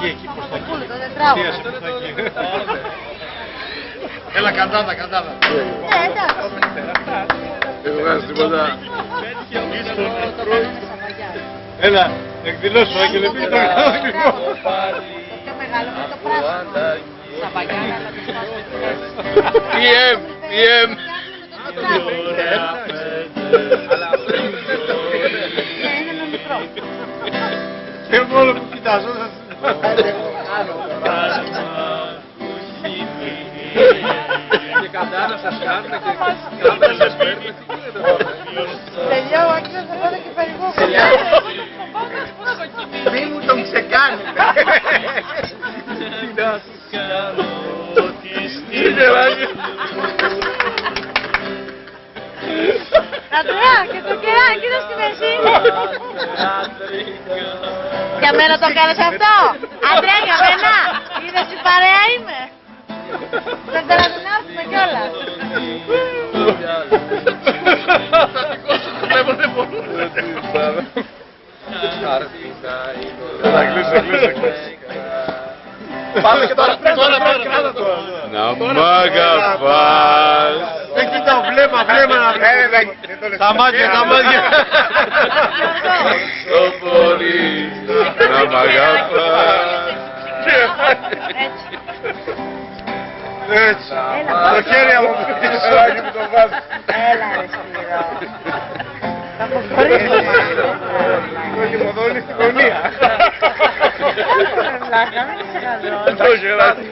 Εκεί προς τα εκεί. Το τετράγωνο. Θίασε προς τα εκεί. Έλα καντάδα, καντάδα. Ναι, εντάξει. Δεν βγάζει τίποτα. Έλα, εκδηλώσου, Άγγελε, πήγε το Το πιο μεγάλο με το πράσινο. Σαβαγιάνα, να τους φάσουμε. PM, PM. Ναι, είναι με μικρό. Και μόνο που κοιτάζω, Και καντάνα σας κάνουν και κάμερα σας παίρνουν. Τελειώ, άκουσα θα πάω και περιγόβω. Μη μου τον ξεκάνετε. Τι να σου κάνω, είναι βάγιο. Αντρέα, και το κεράκι είναι στη μέση. Για μένα το κάνεις αυτό. Αντρέα, για μένα. Είδες τι παρέα είμαι. Δεν θέλω να την έρθουμε κιόλας. Θα σηκώσω το βλέπω, δεν μπορώ. Έλα, κλείσε, κλείσε, κλείσε. Πάμε και τώρα, κράτα το. Να μ' αγαπάς. Δεν κοιτάω, βλέμμα, βλέμμα να βλέπω. Τα μάτια, τα μάτια. Το πολύ να μ' αγαπάς. Έτσι. Το χέρι από πίσω, Άγγι μου το βάζει. Έλα ρε Σπύρο. Θα αποχωρήσουμε. Το λιμωδόνι στην γωνία. Βλάκα, μην είσαι καλό. Το γελάτι.